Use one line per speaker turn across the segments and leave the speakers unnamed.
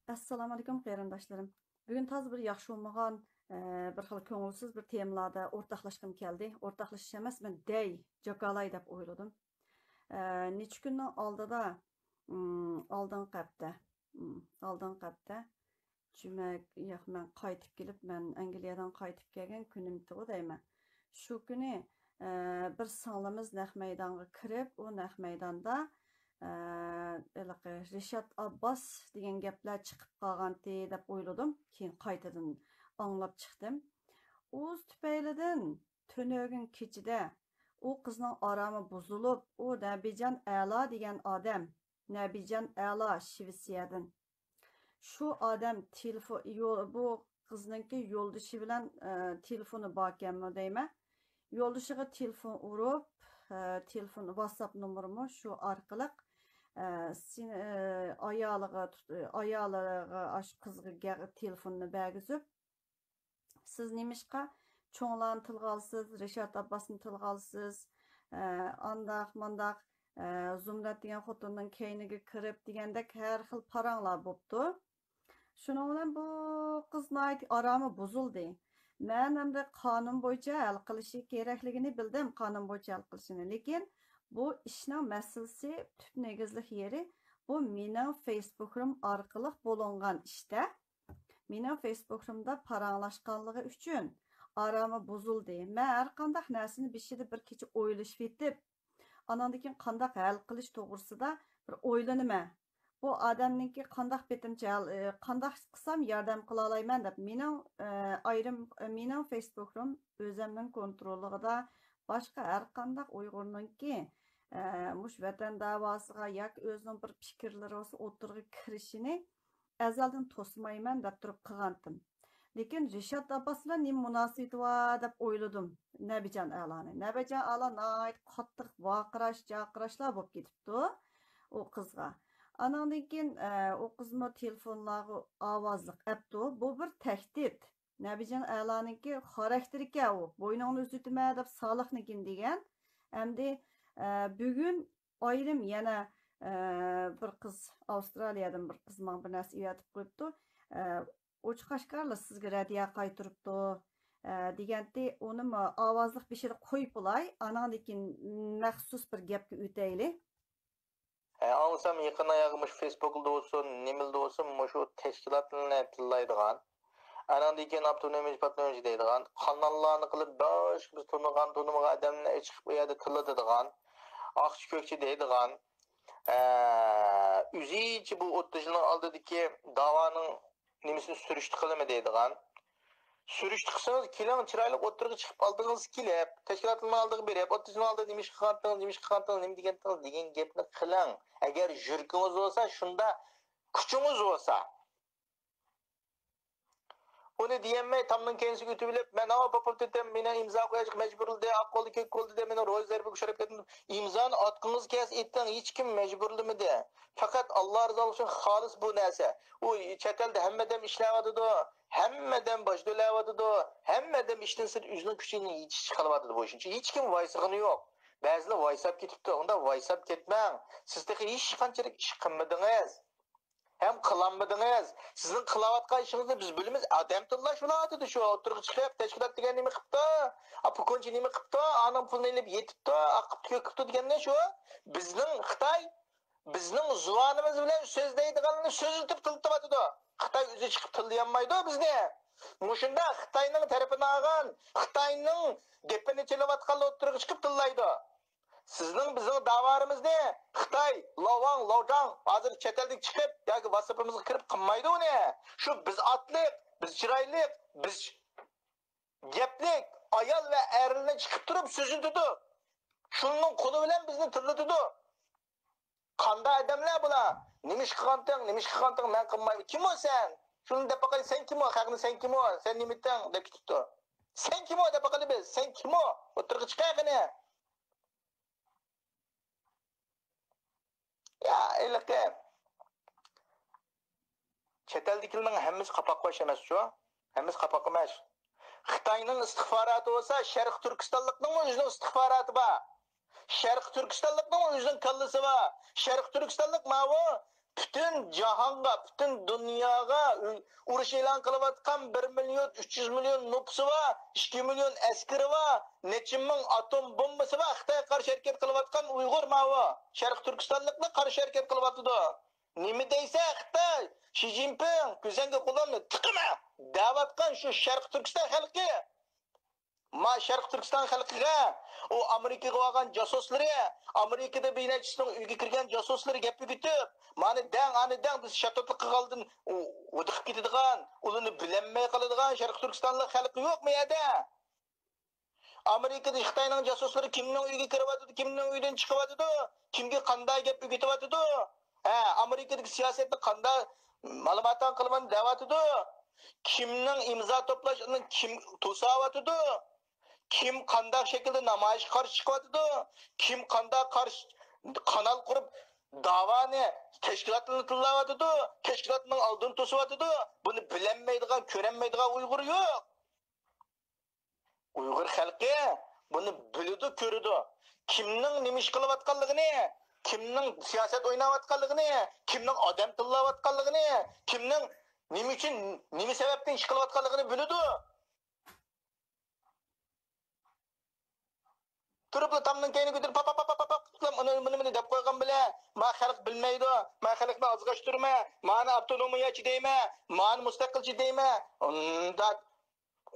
Assalamu alaykum qarindoshlarım. Bugun taz bir yaxshi olmagan, bir xil ko'ngilsiz bir temalarda o'rtoqlashgim keldi. O'rtoqlashish emas, men dey, jakalay deb o'yladim. Necha kunning oldida, oldin qapda, demak, yo'q, men qaytib kelib, men Angliyadan qaytib kelgan kunim edi deyman. Shu kuni bir singlimiz naq maydonga kirib, u naq maydonda Rishad Abbas degan gaplar chiqib qolgandi deb o'yladim. Keyin qaytadan anglab chiqdim. O'z tufaylidan tunogin kechida u qizning orami buzilib, u Nabijan A'lo degan odam, Nabijan A'lo Shvetsiyadan. Shu odam bu qizningki yo'ldoshi bilan telefoni bor ekanmi deyman. Yo'ldoshiga telefon urib, telefon WhatsApp nomerimi shu orqali sen ayoliga shu qizga telefonni bergizib, siz nemishqa cho'nglarni tilga olsiz, Rishad Abbasni tilga olsiz, andaq mandaq Zumrat degan xotinning keyniga kirib degandek har xil paranglar bo'pti. Shuning bilan bu qizning orami buzildi. Men hamda qonun bo'yicha hal qilishi kerakligini bildim, qonun bo'yicha hal qilishini. Lekin bu ishning masalasi tüp negizlik yeri bu mening Facebook'im orqali bo'lingan ishda. Mening Facebook'imda paranglashganligi uchun orami buzildi. Men har qanday narsani beshida bir kecha o'ylashib yetib, andan keyin qanday hal qilish to'g'risida bir o'ylanaman. Bu odamningki qanday betimcha qanday qilsam yordam qila olayman deb mening Facebook'im o'zimning kontrolligida boshqa har qanday Uyg'urningki mush vatan davosiga yoki o'zining bir fikrlari olsa o'tirg'i kirishini azaldan to'smayman deb turib qilgandim. Lekin Rishad Abbas bilan nima munosabati bor deb o'yladim. Nabijan A'loni. Nabijan A'lo nayt qattiq vaqirash-jaqirashlar bo'lib ketibdi u qizga. Anandan keyin u qizmi telefonlarga ovozliq apti. Bu bir tahdid. Nabijan A'loninki xarakterika u. Bo'yningni uzitma deb Solihnikin degan. Endi bugun ayrim yana bir qiz Avstraliyadan bir qiz men bir narsa uyatib qo'yibdi. Ochiqashqarlar sizga radiya qaytiribdi deganda uni ovozliq beshida qo'yib bo'lay. Anandan keyin maxsus bir gapga o'taylik.
Anlasam yaqin ayağımış Facebook'da olsun, Nimil'de olsun, şu teşkilatlarını tillaydıgan. Anandan keyin avtonomiya patronji deydigan. Kanallarını qilib boshqa biz tanımagan adamni chiqib u yerda tilladadigan. Aqchi ko'kchi deydigan. Uzichi bu 30 yilning oldidagi da'voning nimasini surishti qilma deydigan. Surishti qilsangiz, keling chiroyli o'tirg'i chiqib oldingiz kelib, tashkilotning oldiga berib, 30 yil oldin nima qilgansiz, nima degan gapni qiling. Agar yurkingiz bo'lsa, shunda kuchingiz bo'lsa. Uni diyemey tamdan kendisi götürülüp ben ama popultetem mene imza koyacak mecburuldu, akkoldu kök oldu de mene rozerbi kuşarıp ettim. İmzanı atkınız kes etten hiç kim mecburlu mu de. Fakat Allah rızası için halis bu neyse. O çetelde hemmeden işlevadı da, hemmeden başdölevadı da, hemmeden işten sır üzünün küçüğünün hiç çıkaravadı bu işin. Hiç kim vaysıgını yok. Bazıları vaysap getipti, onda vaysap ketmem. Sizdeki hiç kançarık iş kımmadınız. Hem kılanmadınız. Sizin kılavatkan işinizde biz bölümümüz adam tıllaş oladı şu oturuq çıkıp teşkilat degen nemi qıptı. Apukonchi nemi qıptı. Anam pulunu elip yetipti. Akıp köküptü degen ne şu? Bizning Xitoy bizning zuvanimiz bilan söz deydiganini sözültüp tıltıvatıdı. Xitoy o'zi chiqib tillayolmaydi bizni. Mushunda Xitoyning tarafini olgan, Xitoyning gapini chelavatgan oturuq chiqib tillaydi. Sizning bizning davarimiz ne? Xitoy, Lovang, Lovjang hozir chet ellik chiqib yoki WhatsApp'imizga kirib qilmaydi uni. Shu biz otliq, biz chiroylik, biz gaplik, ayol va erni chiqib turib so'zildi. Shuning qo'li bilan bizni tillatdi. Qanday odamlar bular? Nima ish qilganting, men qilmayman. Kim o sen? Shuni deb baqay, sen kim o? Haqni sen kim o? Sen nimadan deb ketibdi. Sen kim o deb baqay biz? Sen kim o? O'tirg'i chiqaqini. Ya ilaqe cheteldikilarning hammasi qapoq qo'yish emas shu. Hammasi qapoq emas. Xitoyning istixboroti bo'lsa, Sharq Turkistonlikning o'zining istixboroti bor. Sharq Turkistonlikning o'zining kallasi bor. Sharq Turkistonlik ma'vo bütün jahonga, bütün dunyoga urush e'lon qilayotgan 1 million 300 million nüfusi var, 2 million askari var, necha ming atom bombasi var, Xitoy qarshi harakat qilayotgan Uyg'ur mavi, Sharq Turkistonliklar qarshi harakat qilyapti. Nima deysa Xitoy, Xi Jinping ko'zanga qo'lini tiqima da'vatgan shu Sharq Turkiston xalqi. Ma Sharq Turkiston xalqiga o Amerikaga olgan jasuslari, Amerikada binachisining uyga kirgan jasuslari gap yutib, mani dang biz shatotlik qilgandan o'diqib ketadigan, ularni bilinmay qoladigan Sharq Turkistonlik xalqi yo'qmi yerda? Amerikada Xitoyning jasuslari kimning uyiga kiryapti, kimning uyidan chiqyapti, kimga qanday gap yutyapti? Amerikadagi siyosatni qanday ma'lumotdan qilman deyapti? Kimning imzo to'plashini kim to'sayapti? Kim qanday shaklda namoyish qarshi chiqyapti? Kim qanday qarshi kanal qurib davoni tashkilotini tillayapti? Tashkilotning oldini to'sayapti? Buni bilinmaydigan, ko'rinmaydigan Uyg'ur yo'q. Uyg'ur xalqi buni biladi, ko'radi. Kimning nima ish qilayotganligini, kimning siyosat o'ynayotganligini, kimning odam tillayotganligini, kimning nima uchun, nima sababdan ish qilayotganligini biladi. Turib tamdan keyini ko'tarib pap uni deb qo'ygan bilan, ma xalq bilmaydi, ma xalqni azg'ashtirma, mani avtonomiyachi deyma, mani mustaqilchi deyma.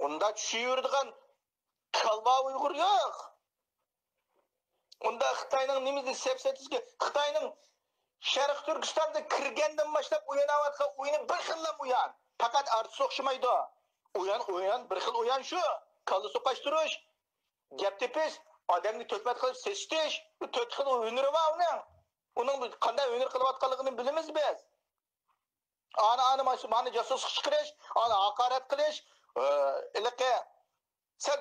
Unda tushirdigan kalva Uyg'ur yo'q. Unda Xitoyning nimasi sepsetizga, Xitoyning Sharq Turkistonda kirgandan boshlab o'ynayotgan o'yini bir xillam o'yan. Faqat artist o'xshamaydi. O'yan bir xil o'yan shu. Kalla so'qashtirish, gap tepish, odamni to'kmat qilib sesitish, bu 4 xil o'yinlari bor uning. Uning qanday o'yin qilayotganligini bilamiz biz. Mani jasus chiqarish, haqorat qilish, iliqi sen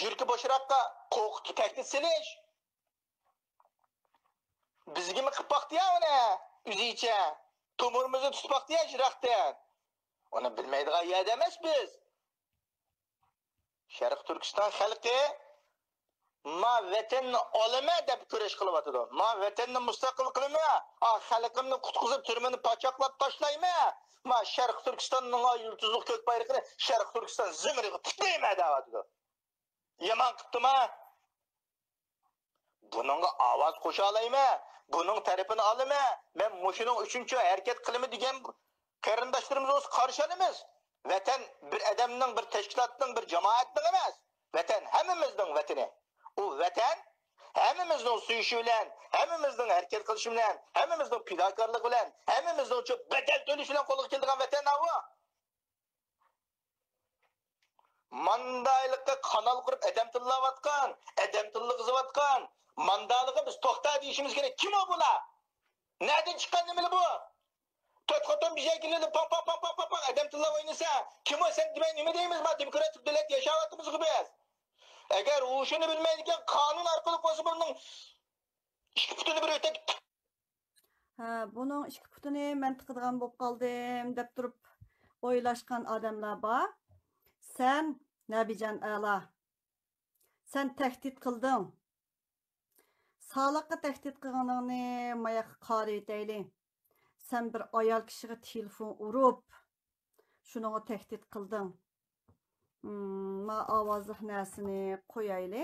yurki boshroqqa qo'rqitib tahdid silish. Bizga mi qilib baqdi ya uni? O'zicha to'mirimizni tutib baqdi ya jiroqdan. Uni bilmaydigan yerda emas biz. Sharq Turkiston xalqi ma vatanni olama deb kurash qilyapti. Ma vatanni mustaqil qilma, xalqimni qutqizib turmani pachoqlab tashlayma. Ma Sharq Turkistonning yulduzlik ko'k bayrog'ini Sharq Turkiston zimriga tiklayma deyapti. Yaman qiptimi? Buningga ovoz qo'sha olaymi? Buning tarafini olama. Men mushuning 3-chi harakat qilimi degan qarindoshlarimiz o'z qarshi olamiz. Vatan bir odamning, bir tashkilotning, bir jamoatning emas. Vatan hammamizning vatani. U vatan hammamizning suyishi bilan, hammamizning harakat qilishi bilan, hammamizning fidokorligi bilan, hammamizning uchun bedel to'lish bilan qo'lga keladigan vatan bu. Mandaylikqa kanal qurib adam tillayotgan, adam tillig'izayotgan, mandalig'i biz to'xta deyishimiz kerak. Kim o bular? Nereden chiqqan nima bu? To'xtaton bir shaklda pam adam tillab o'ynasa, kim o sen demay nima deymiz? Ma demokratik davlat yashayapmiz biz. Agar u shuni bilmaydigan qonun orqali qo'ysa buning ikki putini bir o'tak.
Buning ikki putini men tiqadigan bo'lib qoldim deb turib o'ylashgan odamlar bor. Sen Nabijan Ala, sen tahdid qilding. Sağlıqqa tahdid qilganingni mayaqqa qari etayli. Sen bir ayol kishiga telefon urib, shuningga tahdid qilding. Ma ovozli narsani qo'yayli.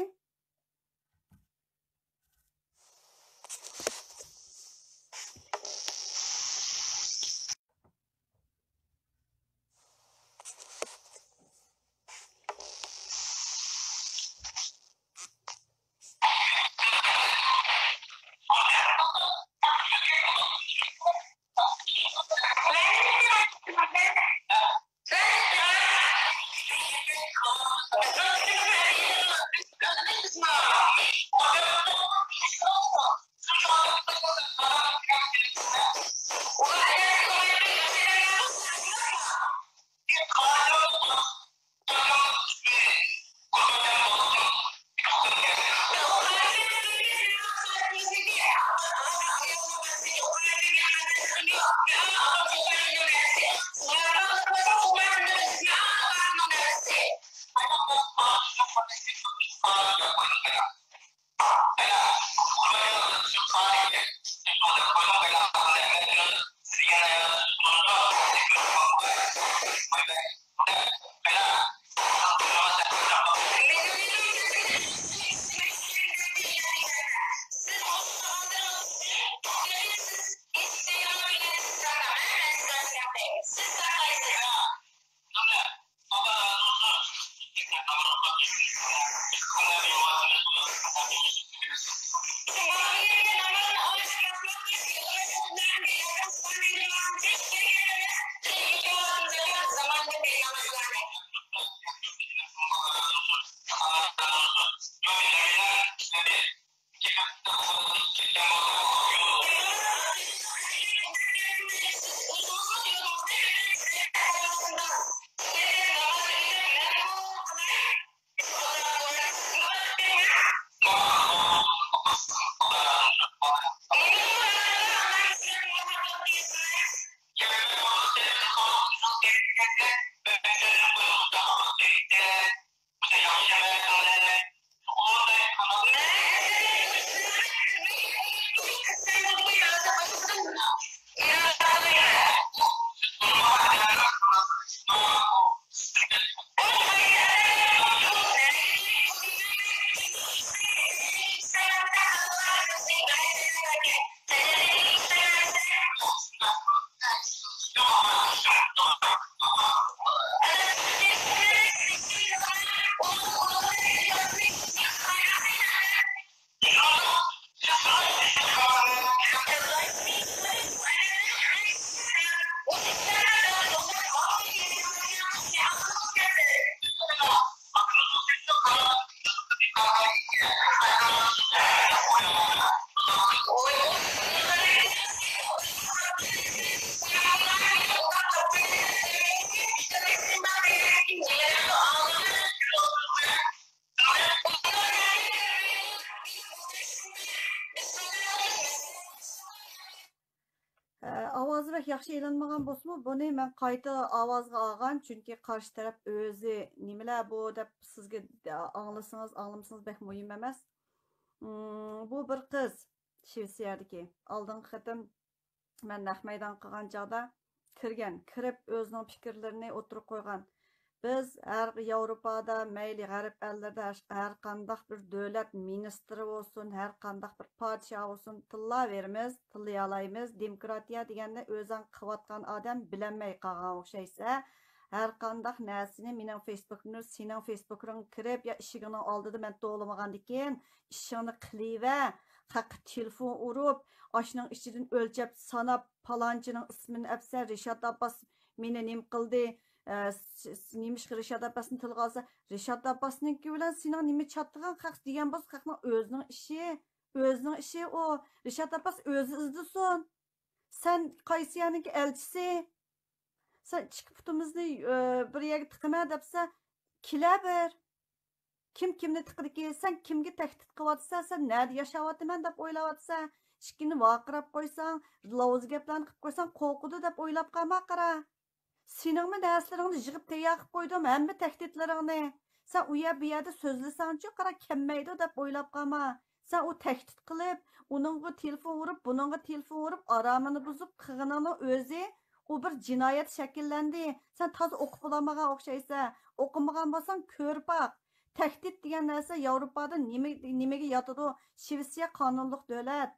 Ovozi bak yaxshi e'lanmagan bo'lsa-mu, buni men qayta ovozga olgan, chunki qarshi taraf o'zi nimalar bu deb sizga anglasangiz, anglamasangiz bek muhim emas. Bu bir qiz Shvetsiyadagi. Oldingi qatim men naq maydon qilgan chog'da kirib o'zining fikrlarini o'tirib qo'ygan. Biz her Yevropada, meyli Garip ellerde her kandak bir devlet ministri olsun, her kandak bir padişah olsun tılla verimiz, tıllayalayımız. Demokratiya degende özün kıvatkan adam bilenmey kalan okşaysa, her kandak nesini minin Facebook'unu, senin Facebook'un kirip ya işigini aldıdı men doğulamagan diken, işini kilive, hak telefon urup, aşının işçinin ölçep sanap palancının ismini epse, Rişat Abbas meni nim kıldı. Neymiş Rişat Abbas'ın tilga alsa, Rişat Abbas'ınki bilen senin nimi çattıgan haq degan boz haqның özünün işi o. Rişat Abbas özü izdisun. Sen Qaysiyanınki elçisi. Sen çıkıp putumuzni bir yerga tıkıma depse, kile bir. Kim kimni tıkıdı ki, sen kimge tehdit kıvatsa, sen nerede yaşavatımen dep oylavatsa, işkini vaqırap koysan, lavuz geplerini kıp koysan, korkudu dep oylap kalma qara. Senin mi derslerini yığıp teyakıp koydum, hem mi tehditlerini? Sen uya bir yerde sözlüsen çok kara kemmeydi dep oylap kalma. Sen o tehdit kılıp, onunla telefon vurup, bununla telefon vurup, aramını bozup, kığınanı özü, o bir cinayet şekillendi. Sen taz okup bulamağa okşaysa, okumagan bolsan kör bak. Tehdit degan narsa Yevropada nimege yatıdı? Şvetsiya kanunluk devlet.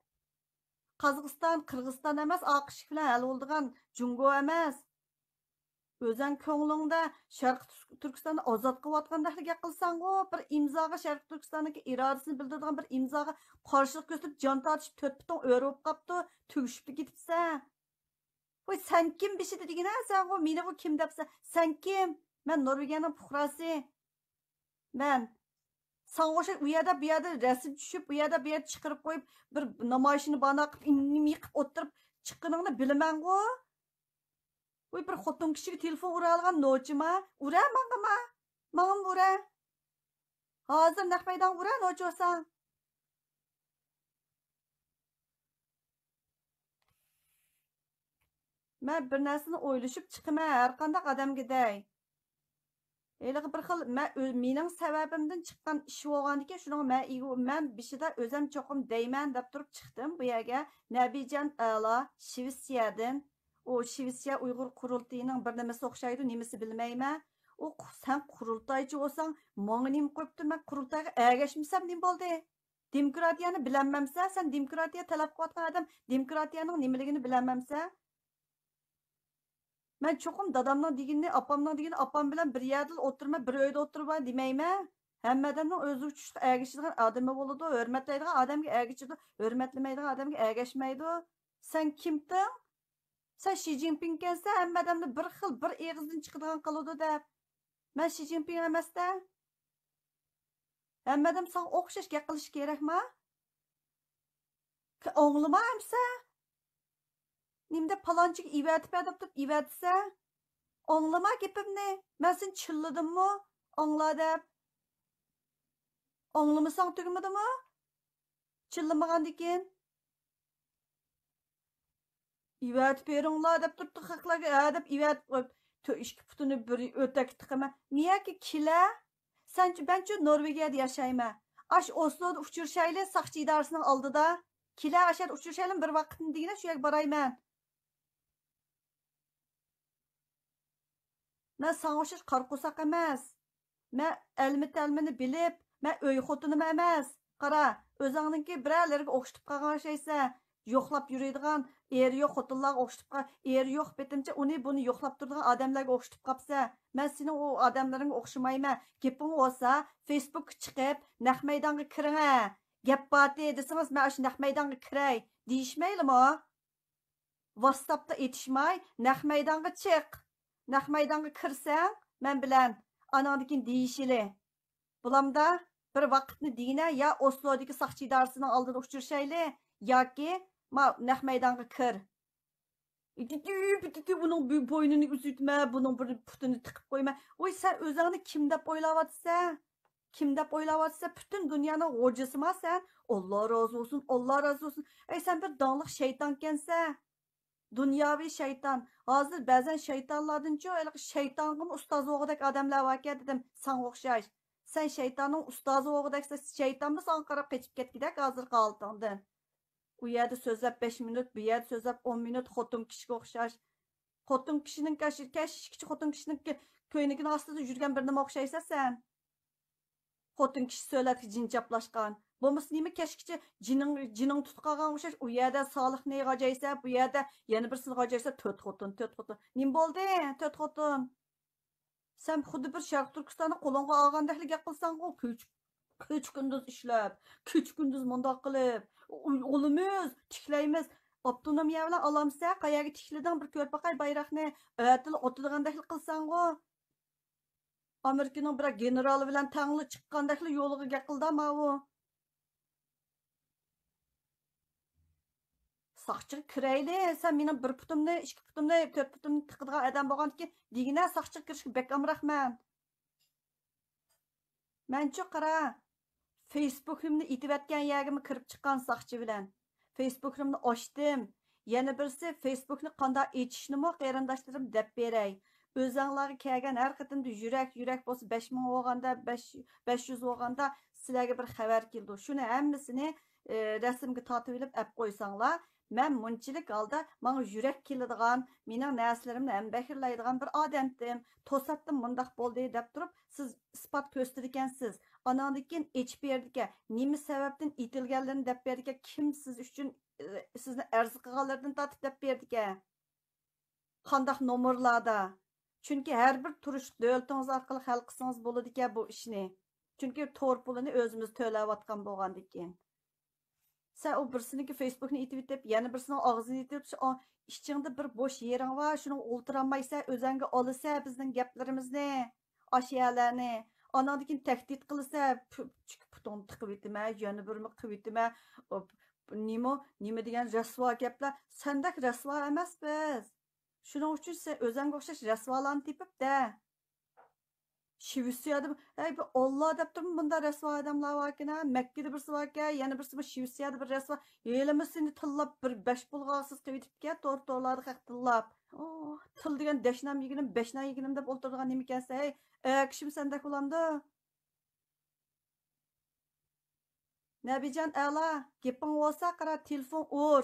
Qazaqstan, Qırgızstan emas, AQSh bilan hal oldigan Jungo emas. Özün ko'nglingda Sharq Turkistonni ozod qilayotgandek gap qilsang-ku, bir imzoga Sharq Turkistondagi irodasini bildiradigan bir imzoga qarshilik ko'rsatib, jon tortishib, 4 butun euro bo'lib qapti, tugishib ketibsan. Voy, sen kim bishidi degina, sen bu meni bu kim depsa, sen kim? Men Norvegiyaning fuqarosi. Men Sana o'sha u yerda bu yerda rasm tushib, bu yerda chiqarib qo'yib, bir namoyishni bana qilib, inni yiqib o'tirib chiqqaningni bilaman-ku. Voy, bir xotin kishiga telefon ura olgan nochima, ura manga, ura. Hozir naq maydon ura nochi bo'lsang. Men bir narsani o'ylashib chiqaman, har qanday odamgiday. Eliği bir xil mening sababimdan chiqqan ish bo'lgandikan, shuning men bishida o'zim cho'qim deyman deb turib chiqdim bu yerga. Nabijan Ala Shvetsiyadan, o Shvetsiya Uyg'ur qurultayining bir nimasi o'xshaydi, nimasi bilmayman. O sen qurultaychi bo'lsang, menga nim qo'yibdi, men qurultayga ergashmasam nim bo'ldi? Demokratiyani bilanmamsa, sen demokratiya talab qilayotgan odam demokratiyaning nimaligini bilanmamsa, men çoxum dadamның degini, apamның degini, apam bilan bir yerda o'tirma, bir uyda o'tirma demayman. Hammadan o'zi uchishga ergashadigan odami bo'ladi, hurmatlaydigan odamga ergashadi, hurmatlamaydigan odamga ergashmaydi. Sen kimding? Sen Xi Jinping'kensan, hammadan bir xil, bir eg'izdan chiqadigan qiladi deb. Men Xi Jinping emasda. Hammadan sen o'xshash gap qilish kerakmi? O'nglamayapsa? Nimde palancık ivetip edip ivetse, anlama gepimni, ben sen çılladım mı? Anla dep. Anlamasan tügümedi mi? Çıllamagan dikin. İvetip eringlar dep turdu haqlarga edip ivetip koyup, ikki putini bir ötek tıkıma. Niye ki kile? Ben şu Norvegiya yaşayma. Aş Oslo'da uçurşaylı sakçı idarəsinin aldıda. Kile aşağı uçurşaylı bir vakitini digine şu yak barayman. Ben sana oşuş qarqusak emas. Ben elmi bilip, ben öy xotunim emas. Qara, özüңningki birerlerge oxşitib qalğan şeyse, yoxlab yürüydigan, eri yox xotunlarga oxşitib qal, eri yox betimçe onu bunu yoxlab turdigan adamlarga oxşitib qapsa, ben senin o adamlarınga oxşamayman. Geping olsa, Facebook chiqib, naq maydonga kiring. Gap bati desiniz, ben aşı naq maydonga kiray. Deyishmaylimi? WhatsApp'da etişmay, naq maydonga chiq. Naq maydonga kirsang, men bilan anandikin deyishili. Bulamda bir vaqtni dine ya Oslo'daki sakçı idarəsinin aldığını uçurşaylı, ya ki naq maydonga kir. Bunun boynunu üzütme, bunun bir putunu tıkıp koyma. Oy sen özünü kim dep oylavatsa? Kim dep oylavatsa bütün dünyanın hocası mı sen? Allah razı olsun, Allah razı olsun. Sen bir dağlık şeytan kense. Dünyavi şeytan. Hazır bazen şeytanlardan çok şeytanın ustazı oğudak adamlar var ki dedim. Sen okşay. Sen şeytanın ustazı oğudaksa şeytan mı sana qarab keçip ketgidek hazır qaldığından. U yerdə sözləb 5 minut, bu yerdə sözləb 10 minut xotun kişiga oxşar. Xotun kişinin kiçik xotun kişinin köynügün astında yürgən birini oxşaysa sen. Xotun kişi söylədi ki, cin çaplaşqan. Bulması neymi keşkiçi cinin tutqagan oxşar. U yerdə sağlıq neyi qacaysa, bu yerdə yeni birisini qacaysa 4 xotun. Nim boldu? 4 xotun. Sen xuddi bir Şərq Türkistanı qolunğa alğandaklı gap qılsan, o küç gündüz işləb, küç gündüz mundaq qılıb. Olumuz, tiklaymiz. Avtonomiya bilan alamsa, qayaga tiklidan bir ko'r baqay bayraqni atil otilgandakli qilsan-ku. Amerikaning bir generali bilan tangli chiqqandakli yo'liga gaqildama u. Saqchiga kirayli, sen mening bir putimni, ikki putimni, 4 putimni tiqadigan odam bo'lganki, degina saqchiga kirishga bek amraqman. Menchi qara. Facebook'imni itibatgan yerga kirib chiqqan saqchi bilan. Facebook'imni ochdim. Yana birisi Facebook'ni qanday echishni-mo qarindoshlarim deb beray. O'zinglarga kelgan har qatimda yurak bo'lsa 5000 bo'lganda, 500 bo'lganda sizlarga bir xabar keldi. Shuni hammasini rasmga tortib olib ap qo'ysanglar, men munchilik holda menga yurak keladigan, mening narslarimni ham bahirlaydigan bir odamdim. To'satdan mundaq bo'ldi deb turib, siz isbot ko'rsatgansiz. Anandikin içip yerdikke, nimi sebepten itilgenlerini dep berdikke, kim siz üçün sizni arz qilganlardan tatib dep berdikke? Qandaq nomerlarda? Çünkü her bir turuş dövlətiniz arqılı hal qilsangiz bo'ladikke bu ishni. Çünkü tor pulini o'zimiz to'layotgan bo'lgandikin. Sen o birsiniki Facebook'ni itib deb, yana birisini og'zini itib, ishingda bir bo'sh yering bor, shuni o'ltiranmaysa, o'zingga olsa bizning gaplarimizni, ashyolarni anandikin tehdit qilsa, puton tiqib etime, yana birmi qilib etime, nima degan rasvo gaplar, sendak rasvo emas biz. Shuning uchun sen o'zingga o'xshash rasvolarni tepib-da. Şivsiyada, bu Allah deb turib bunda rasvo odamlar varkan, Makkada birisi varkan, yana birisi Şivsiyada bir rasvo, yelemisini tillab bir 5 pulg'asiz qilib etibga, to'rtlarni haq tillab. Til degan dashnam yeginim, beshnam yeginim deb o'ltirgan nima ekansa, kishim sendak bo'lamdi. Nabijan ala, gaping bo'lsa qara telefon ur.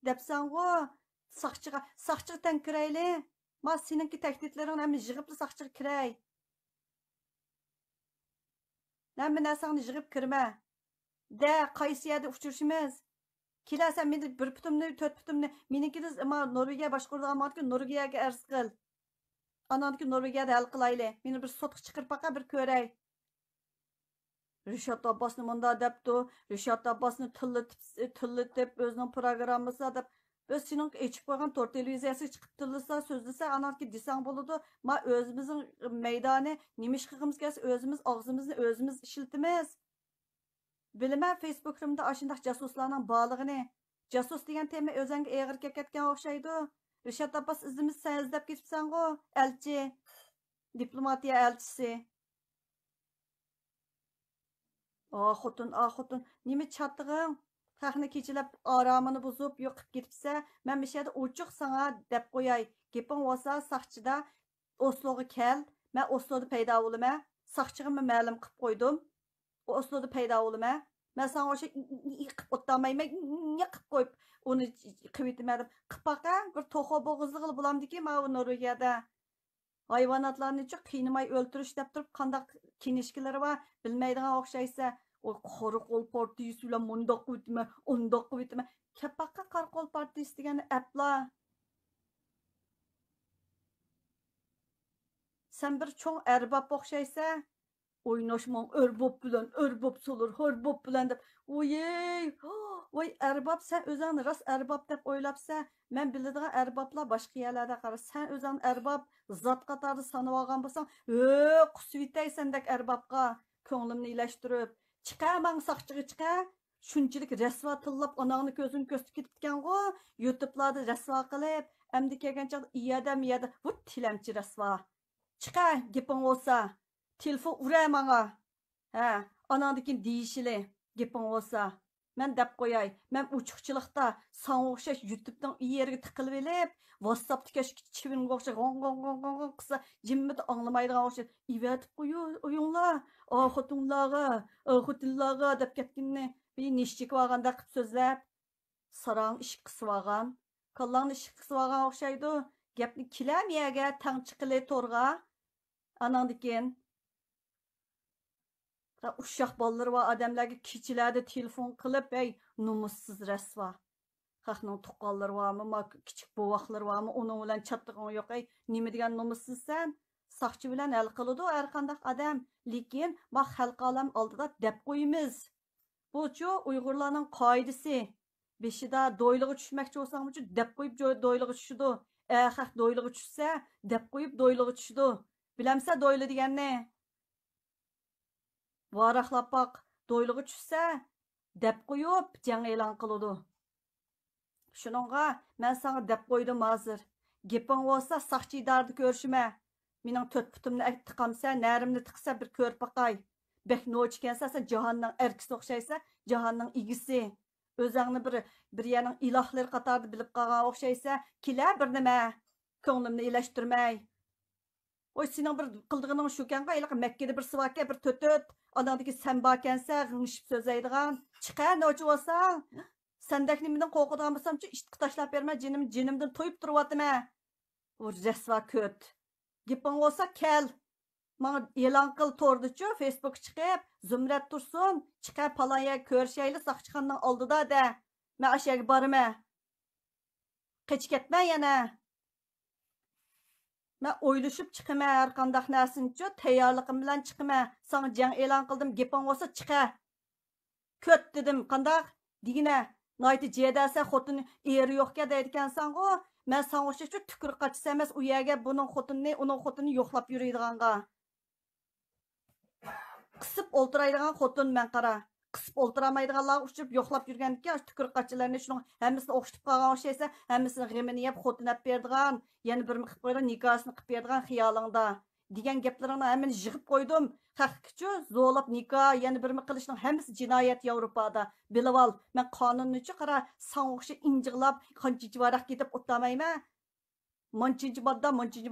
Debsan-ku, saqchiga tankirayli. Ma seninki tahdidlaring ham yig'ibli saqchiga kiray. Nima narsangni yig'ib kirma. Da qaysi yerda uchrashimiz? Kelasan meni bir putimni, 4 putimni, menikiz Norvegiya boshqaradigan ma'lumki Norvegiyaga arz qil. Ananki Norvegiyada hal qilayli. Meni bir sotqa chiqirib baqa bir ko'ray. Rishot Abbosni munda debdi. Rishot Abbosni tillatib o'zining programmasi deb biz sening echib qo'ygan to'rt televiziyasi chiqib tillasa, so'zlasa, ananki desang bo'ladi. Ma o'zimizning maydoni nima ish qilamiz kelsa, o'zimiz og'zimizni o'zimiz ishiltimiz. Bilaman Facebook'imda ashundaq jasuslarning borlig'ini. Jasus degan tema o'zingga eg'ir ketgan o'xshaydi. Rishot Abbos izimiz sen izlab ketibsan-ku, elchi, diplomatiya elchisi. Xotun, nima chattig'ing? Taxni kechilab oromini buzib yo'qib ketibsa, men bu yerda ochiq sana deb qo'yay. Gaping bo'lsa saqchida Oslo'ga kel. Men Oslo'da paydo bo'laman. Saqchig'imni ma'lum qilib qo'ydim. Oslo'da paydo bo'laman. Men sana o'sha qilib o'tmayman. Qilib qo'yib uni qilib qilpaqa bir to'xo bo'g'izlig'i bo'lamdiki, mana Norvegiyada hayvonotlarni qiynamay o'ltirish deb turib qandaq kinishkilari va bilmaydigan o'xshaysa, o qo'riqol partiyasi bilan mundoq qilibmi, undoq qilibmi. Kapaqqa qo'riqol partiyasi degani apla. Sen bir çoğ erbab o'xshaysa, o'ynashmon o'rbop so'lur, horbop bilan deb. Voy erbab, sen o'zingni rost erbab deb o'ylabsa, men biladigan erbablar boshqa yerlarda qara. Sen o'zing erbab zot qatorida sanab olgan bo'lsang, qusvitay sendek erbabga ko'nglimni ilashtirib, chiqaman saqchiga chiqa. Shunchalik rasvo tillab onangni ko'zini ko'stib ketibgan-ku, YouTube'larda rasvo qilib, endi kelgan chaqda iyada, bu tilamchi rasvo. Chiqa, gaping olsa, telefon uray manga. Ha, anandikin deyishili, gaping olsa. Men deb qo'yay, men uchuqchilikda sana o'xshash YouTube'dan yerga tiqilib elib, WhatsApp'dagi chivinga o'xshash g'ong qilsa, jimmit anglamaydigan o'xshash ivetib qo'yinglar, xotinlarga deb ketganni bir nishchik olganda qilib so'zlab, sarang ish qilib olgan, kallangni ish qilib olgan o'xshaydi. Gapni kilamiyaga tang chiqili to'rga. Anandikin uşaq balları va adamlarga kechilarda telefon qilib, ey numussiz rasva. Xalqning tuqqanlari varmı, kichik bovaqlar varmı, onun bilan chattig'ing yo'q, ey nima degan numussizsan? Saqchi bilan hal qiladi har qanday odam, lekin ma xalq olam oldida deb qo'yimiz. Bu-chu Uyg'urlarning qoidasi. Beshida do'ylig'i tushmoqchi bo'lsang-chi, deb qo'yib do'ylig'i tushidi. Xalq do'ylig'i tushsa, deb qo'yib do'ylig'i tushidi. Bilamsa do'yli deganni? Varaqlab baq, do'ylig'i tushsa, deb qo'yib jang e'lon qiladi. Shuningga men sana deb qo'ydim hozir. Gaping bo'lsa saqchi idarada ko'rishma. Mening to'rt putimni tiqamsa, narimni tiqsa bir ko'rib baqay. Bek noch ekansa, sen jahonning erkisi o'xshaysa, jahonning igisi. O'zingni bir yerning ilohlari qatorida bilib qolgan o'xshaysa, kila bir nima ko'nglimni ilashtirmay. Oy sening bir qildig'ining shu ekanqa, iliq Makkada bir sivaka bir to'tut, onadagi sen bakansa, g'ingishib so'zlaydigan. Chiqa nochi bo'lsang, sendek nimadan qo'rqadigan bo'lsam-chi, ishtiq tashlab berma, jinimdan to'yib turyaptimi? O rasva ko't. Gaping bo'lsa kel. Mana e'lon qil to'rdichu, Facebook chiqib, Zumrat tursin, chiqa palaya ko'rishayli saqchixonning oldida da. Men ashaga borma. Qech ketma yana. Men o'ylashib chiqaman har qanday narsinchi, tayyorligim bilan chiqaman. Sana jang e'lon qildim, gaping bo'lsa chiqa. Ko't dedim, qanday? Digina, nayti jedasa xotin eri yo'qga deydigansan-ku. Men sana o'sha tukur qachsa emas, u yerga buning xotinni, uning xotinini yo'qlab yuradiganqa. Qisib o'ltiraydigan xotin men qara. Qisib o'ltiramaydiganlar uchib yo'qlab yurganki, tukur qachilarni shuning hammasini o'xshitib qolgan o'xshaysa, hammasini g'imini yeb xotinab berdigan, yana bir qilib qo'ygan nikosini qilib berdigan xiyolingda degan gaplaringni hammani yig'ib qo'ydim. Haqiqatchi zo'lab nikoh yana bir qilishning hammasi jinoyat Yevropada. Bilib ol, men qonunnichi qara, san o'xshi injiqlab, qancha varaq ketib o'tmayman. Monchichi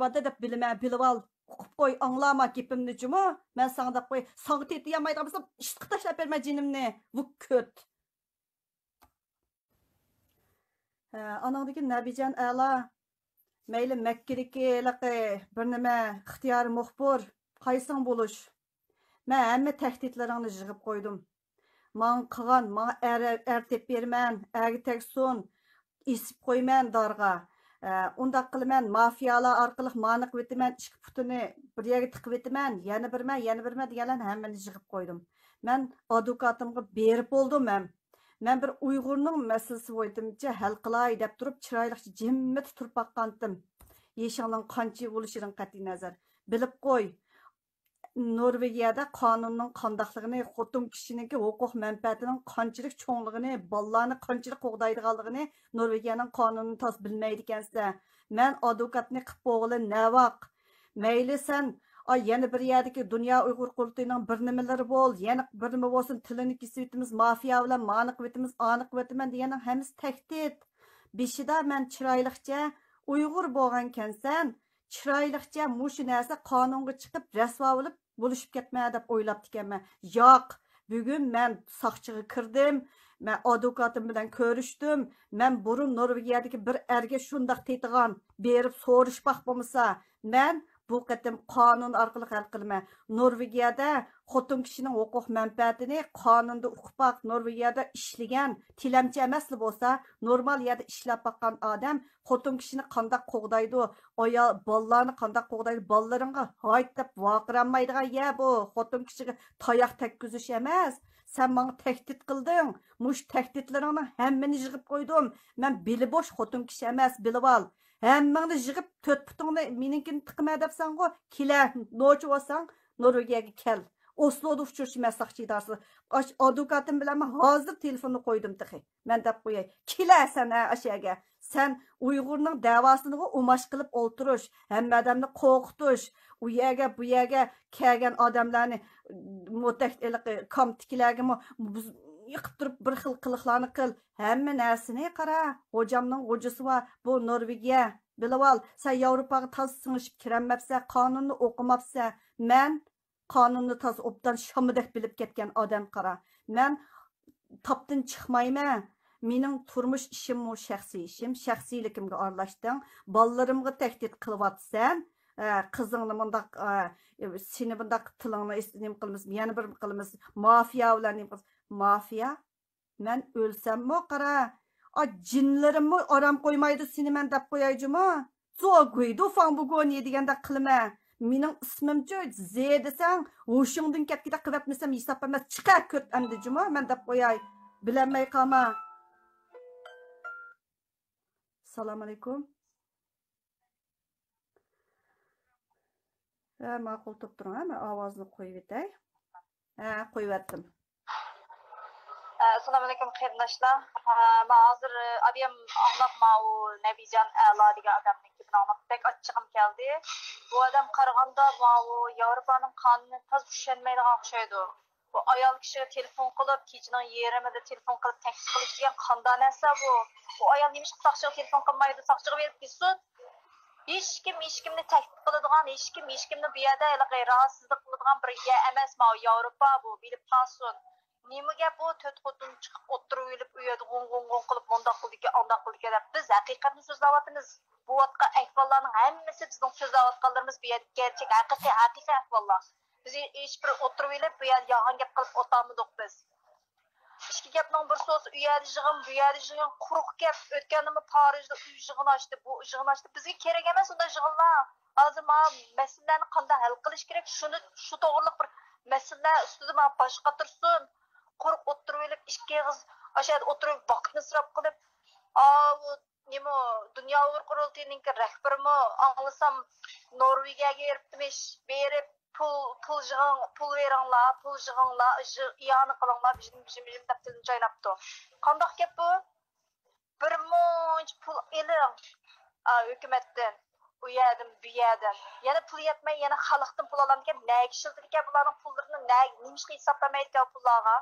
bodda deb bilma, bilib ol. Uqib qo'y, anglama gapimni-chimi? Men sana deb qo'y, sana tetiyolmaydigan bo'lsam, ishtiq tashlab berma jinimni. Bu ko't. Anandagi Nabijan Ala mayli Makkadagi bir nima ixtiyor muxbir, qaysing bo'lish. Men hamma tahdidlaringni yig'ib qo'ydim. Men qilgan, men ertib berman, agi teksun, isib qo'yman darga. Undaq qilman, mafiyalar orqali maniq vetiman, ikki putini bir yerga tiqib vetiman, yana birman deganlarni hammani yig'ib qo'ydim. Men advokatimga berib bo'ldim ham. Men bir Uyg'urning masalasi bo'yicha hal qilay deb turib, chiroyli jimmit turib baqqandim. Yeshingning qancha bo'lishidan qat'iy nazar. Bilib qo'y. Norvegiyada qonunning qandaqligini, xotin kishiniki huquq manfaatining qanchalik cho'ngligini, bolalarni qanchalik qo'g'daydiganligini Norvegiyaning qonunini tas bilmaydi ekansa, men advokatni qilib bo'g'ili navaq. Mayli sen yana bir yerdagi Dunyo Uyg'ur qurultiyining bir nimalari bo'l, yana bir nima bo'lsin, tilini kesibimiz, mafiya bilan maniq vetimiz, aniq vetiman deganing hammasi tahdid. Beshida men chiroyliqcha Uyg'ur bo'lgan ekansan, chiroyliqcha mushu narsa qonunga chiqib rasvo bo'lib bo'lishib ketma deb o'ylabdi ekanman. Yo'q, bugun men soqchiga kirdim. Men advokatim bilan ko'rishdim. Men burun Norvegiyadagi bir erga shundaq tetigan berib so'rishmoq bo'lmasa, men bu qatim qonun orqali hal qilaman. Norvegiyada xotin kishining huquq manfaatini qonunda uqmoq, Norvegiyada ishlagan tilamchi emasli bo'lsa, normal yerda ishlab baqqan odam xotin kishini qanday qo'g'daydi, ayol bolalarni qanday qo'g'daydi, bolalaringga hayt deb voqiranmaydigan ya bu xotin kishiga tayoq tekkizish emas. Sen bana tehdit qilding. Mush tehditlaringni hammani yig'ib qo'ydim. Men bili bo'sh xotin kishi emas, bilib ol. Hammangni yig'ib to'rt putingni meninkini tiqma debsan-ku, kela, nochi bo'lsang, Norvegiyaga kel. Osloda uchrashish masaqchi idarasi. Advokatim bilan men hozir telefonni qo'ydim texi. Men deb qo'yay. Kela sen ashaga. Sen Uyg'urning davosini umash qilib o'ltirish, hamma odamni qo'rqitish, u yerga bu yerga kelgan odamlarni mutakiliq komtiklarga yiqib turib bir xil qiliqlarni qil. Hamma narsani qara. Hocamning hojasi va bu Norvegiya. Bilib ol, sen Yevropaga taz singishib kiramabsan, qonunni o'qimabsan. Men qonunni taz obdan shomidek bilib ketgan odam qara. Men topdan chiqmayman. Mening turmush ishim mu shaxsiy ishim, shaxsiyligimga aralashding. Ballalarimga tahdid qilyapsan. Qizingni bundaq seni bundaq tilingni nim qilamiz, yana bir qilamiz. Mafiya bilan nim qilamiz. Mafiya? Men o'lsammi qara. Jinlarimmi aram qo'ymaydi seni men deb qo'yayjimi? Zo'guydu fan bugoni deganda qilma. Mening ismimchi Z desang, o'shingdan ketgida qilatmasam hisob emas, chiqar ko'rt andijimi men deb qo'yay. Bilanmay qolma. Assalomu alaykum. Ma'qul turib turing, men ovozni qo'yib etay. Qo'yib
Assalamu alaykum qarindoshlar. Men hozir abiyam anlatmau Nabijan A'lo degan odamning gapini anlatib achchig'im keldi. Bu odam qaraganda bu Yevropaning qonunini toz tushunmaydigan o'xshaydi. Bu ayol kishiga telefon qilib, kechining yerimida telefon qilib taklif qilish degan qanday narsa bu? Bu ayol nima ish soqchiga telefon qilmaydi, soqchiga berib ketsin. Hech kimni taklif qiladigan, hech kimni bu yerda rahatsizlik qiladigan bir yer emas, Yevropa bu, bilib qolsin. Nima gap bu to'rt xotin chiqib o'tirib o'ylab u yerda g'ong qilib bundoq qildiki, andoq qildiki deb biz haqiqatni so'zlayapmiz. Bu vaqtda ahvollarning hammasi bizning so'zlayotganlarimiz bu yerda gerçek haqiqiy ahvollar. Biz hech bir o'tirib o'ylab bu yerda yolg'on gap qilib o'tamidik biz. Ikki gapning bir so'zi u yerda yig'in, bu yerda yig'in quruq gap. O'tganimi Parijda uy yig'in ochdi, bu yig'in ochdi. Bizga kerak emas unday yig'inlar. Hozir masalalarni qanday hal qilish kerak? Shu to'g'riliq bir masalalar ustida boshqa tursin. Quruq o'tirib o'ylab ikki qiz aşağıda o'tirib vaqtni isrof qilib, nima dunyo uyg'ur qurultiyining rahbarimi anglasam Norvegiyaga eribdimish, berib pul veringlar, iyoni qilinglar, bizim deb tilni joylabdi. Qandoq gap bu? Bir munch pul eling hukumatdan. U yerdan, bu yerdan. Yana pul yetmay, yana xalqdan pul olamdikan, nega ishildirgan bularning pullarini nima hisoblamaydigan pullarga?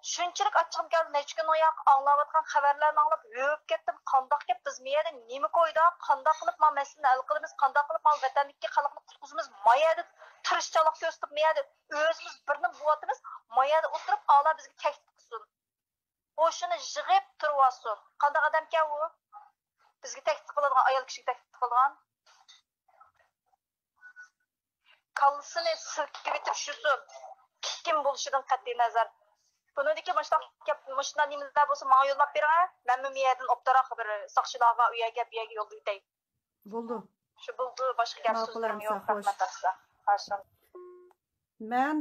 Shunchalik achchig'im keldi, necha kun oyoq anglayotgan xabarlarni anglab, yo'q ketdim. Qandoq gap biz miyada nima qo'ydi? Qandoq qilib masalani hal qilamiz? Qandoq qilib vatandagi xalqni qutqizamiz? Mayada tirishchilik ko'rsatib, miyada o'zimiz birni bo'yatimiz, mayada o'tirib Allah bizga taklif qilsin. O'shini yig'ib turib qandoq odam ekan u? Bizga taklif qiladigan ayol kishiga taklif qilgan. Kalsini silkib bitib shusun. Kim bo'lishidan qat'iy nazar. Bunidagi mashina nimalar bo'lsa, menga yo'llab bering. Men bu yerdan optoroq bir soqchilarga u yerga bu yerga yo'l yutay.
Bo'ldi.
Shu bo'ldi, boshqa gap so'zlarim yo'q. Rahmat sizga.
Men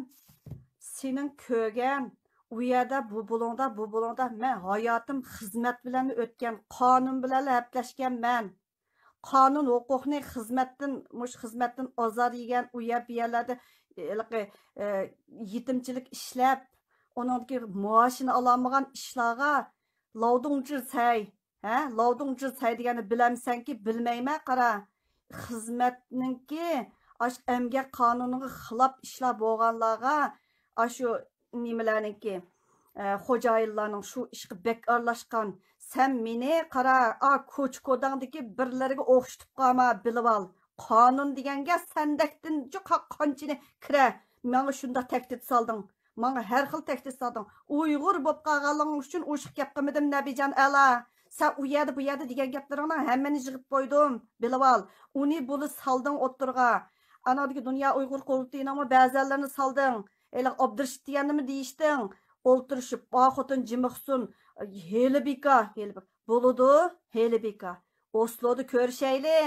sening ko'rgan u yerda bu bulongda men hayotim xizmat bilan o'tgan, qonun bilan haplashgan men. Qonun huquqni xizmatdan ozor yegan u yerlarda yetimchilik ishlab onunki maaşını alamagan işlarga lavdungchi say degani bilamsan ki bilmayman qara. Xizmatninki aş emgak qonuniga xilop ishlar bo'lganlarga shu nimalarniki xo'jayinlarning shu ishga bek aralashgan Sen meni qara, ko'ch-ko'dangdagi birlariga o'xshatib qolma, bilib ol. Qonun deganga sendekdin juqa qanchini kira. Menga shunda tahdid solding. Menga har xil tahdid solding. Uyg'ur bo'lib qolganling uchun o'shiq gap qilmadim Nabijon ala. Sen u yerda bu yerda degan gaplaringni hammani yig'ib qo'ydim. Bilib ol. Uni buli solding o'tirga. Anadagi dunyo Uyg'ur qurultayini ba'zanlarni solding. Elə Abdurshid deganimi deyishding. O'ltirishib, xotin jimiqsin. Helibika. Buludu, Helibika. Oslo'da ko'rishayli.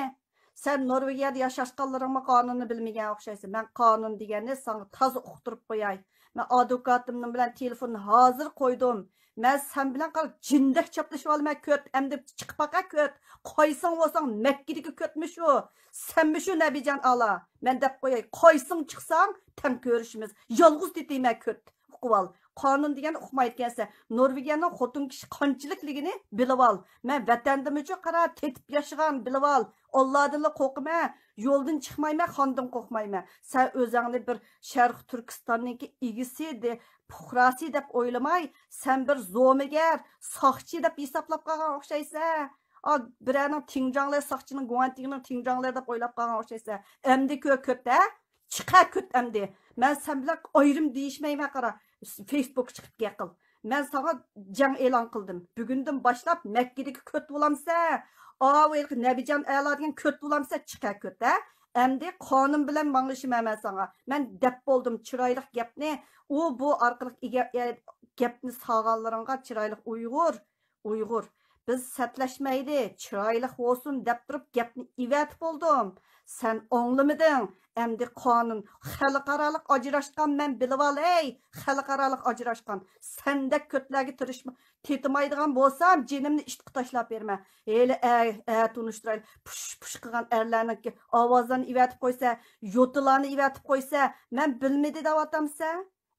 Sen Norvegiyada yaşaşqanlarыңma qonunni bilmagan o'xshaysan. Men qonun deganni sana toza uqtirib qo'yay. Men advokatim bilan telefonni hozir qo'ydim. Men sen bilan qal jindek chaplashib olmay ko't, endi chiqib baqa ko't. Qo'ysang bo'lsang Makkadagi ko'tmi shu? Senmi shu Nabijon ala? Men deb qo'yay. Qo'ysang chiqsang, tan ko'rishimiz. Yolg'iz tetiyman ko't. Uqval. Qonun degan uqmayotgansa, Norvegiyaning xotin kishi qanchilikligini bilib ol. Men vatandim uchun qara tetib yashagan bilib ol. Allah'dan qo'rqma, yo'ldan chiqmayman, xondan qo'rqmayman. Sen o'zingni bir Sharq Turkistonniki igisi de puhrasi deb o'ylamay, sen bir zo'migar, soqchi deb hisoblab qolgan o'xshaysan. Birning Tinjanglar soqchining guantining Tinjanglar deb o'ylab qolgan o'xshaysan. Endi ko'kda chiqa ko't endi. Men sen bilan ayrim deyishmayman qara. Facebook chiqib qil. Men sana jang e'lon qildim. Bugundan boshlab Makkadagi ko't bo'lamsa, Nabijon ala degan ko't bo'lamsa chiqa ko't. Endi qonun bilan mangishmayman sana. Men deb bo'ldim chiroyli gapni. Bu orqali gapni sog'anlaringga chiroyli Uyg'ur. Biz satlashmaydi, chiroyli bo'lsin deb turib gapni ivatib bo'ldim. Sen o'nglamading. Endi qonun xalqarалық ajrashgan men bilib ol, xalqarалық ajrashgan. Senda ko'tlarga turishma, tetimaydigan bo'lsam, jinimni ishtiq tashlab berma. Heli tunishtirayli, push qilgan erlarniki ovozlarni ivatib qo'ysa, yo'tilarni ivatib qo'ysa, men bilmadi deb atamsa,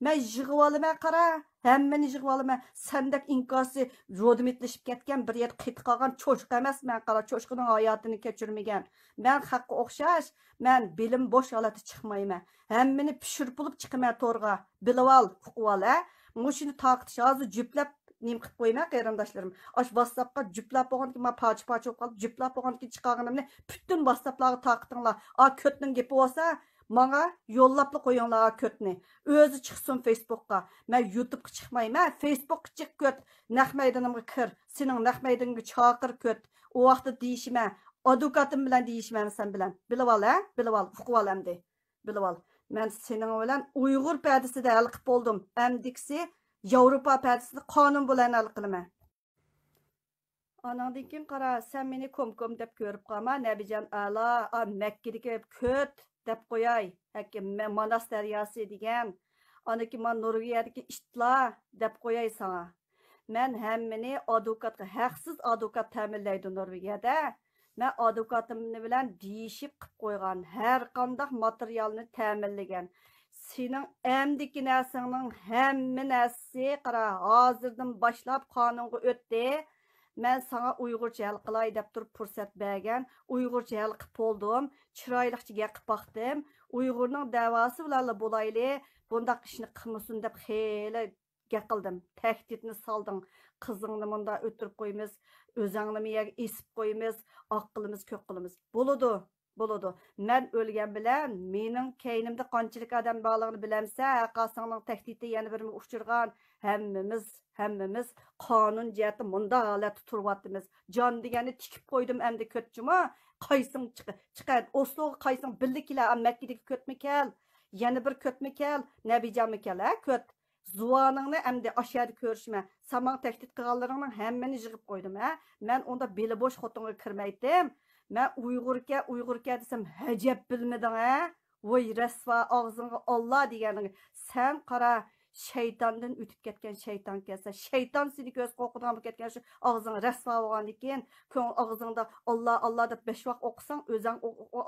men yig'ib olaman qara. Hammani yig'ib olaman. Sendek inkosi rodimitlashib ketgan bir yer qit qolgan cho'shqa emasman qara. Cho'shqining hayotini kechirmagan. Men haqqa o'xshash, men bilim bo'sh holatda chiqmayman. Hammani pishirib bo'lib chiqaman to'rga. Bilib ol, uqib ol, Mushuni taqtish hozir juplab nim qilib qo'yma qarindoshlarim. WhatsAppga juplab bo'lganki, men poch bo'lib qolib, juplab bo'lganki chiqarganimni butun WhatsApplarga taqtinglar. Ko'tning gapi bo'lsa, Manga yollaplı qo'yinglar ko'tni. O'zi chiqsin Facebook'qa. Men YouTube'ga chiqmayman. Facebook'ga chiq ko't. Naq maydonimga kir. Sening naq maydoningga chaqir ko't. O vaqtda deyishman. Advokatim bilan deyishman sen bilan. Bilib ol, Bilib ol. Uqib ol endi. Bilib ol. Men sening bilan Uyg'ur pardasida hal qilib bo'ldim. Amdiksi Yevropa pardasida qonun bilan hal qilaman. Anandan keyin qara, sen meni kom deb ko'rib qolma. Nabijon ala, Makkadagi ko't deb qo'yay. Manas daryosi degan. Aniki men Norvegiyadagi ishtla deb qo'yay sana. Men hammani advokatga, haqsiz advokat ta'minlaydi Norvegiyada. Men advokatim bilan deyishib qilib qo'ygan. Har qanday materialni ta'minlagan. Sening amdiki narsangning hamma narsi qara, hozirdan boshlab qonunga o'tdi. Men sana Uyg'urcha hal qilay deb turib fursat bergan. Uyg'urcha hal qilib bo'ldim. Chiroyliqcha gapib baxdim. Uyg'urning da'vosi bilan bo'layli, bundaq ishni qilmasin deb xeyli gap qildim. Tahdidni solding. Qizingni bunda o'tirib qo'ymiz, o'zingni miyaga esib qo'ymiz, oq qilimiz, ko'k qilimiz. Bo'ladi. Men o'lgan bilan mening keynimda qanchalik odam borligini bilamsa, qasingning tahdidi yana bir uchirgan hammamiz qonun jihati munda holatda turyapmiz. Jon deganni tikib qo'ydim endi ko'tchimi? Qaysing chiqadi. Osloga qaysing billiklar Makkadagi ko'tmi kel? Yana bir ko'tmi kel? Nabijonmi kel, ko't. Zuvaningni endi aşağıda ko'rishma. Samang tahdid qilganlaringning hammani yig'ib qo'ydim, Men onda beli bo'sh xotinga kirmaydim. Men Uyg'urga desam hajab bilmading, Voy rasva og'zingga Allah deganing. Sen qara shaytondan o'tib ketgan shayton kelsa, shayton seni ko'z qo'rqitgan bo'lib ketgan shu og'zing rasvo bo'lgandan keyin, ko'ng og'zingda Allah deb 5 vaqt o'qisang, o'zing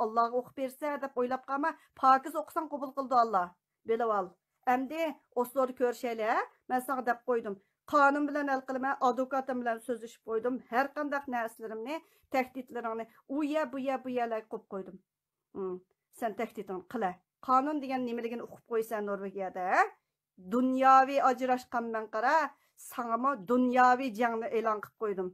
Allohga o'qib bersa deb o'ylab qolma, pokiz o'qisang qabul qildi Alloh. Bilib ol. Endi Oslo'da ko'rishayli, men sana deb qo'ydim. Qonun bilan hal qilaman, advokatim bilan so'zlashib qo'ydim. Har qanday narsalarni, tahdidlaringni bu yerlar qo'yib qo'ydim. Sen tahdiding qila. Qonun degan nimaligini o'qib qo'ysan Norvegiyada, Dunyoviy ajrashgan men qara, sana dunyoviy jangni e'lon qilib qo'ydim.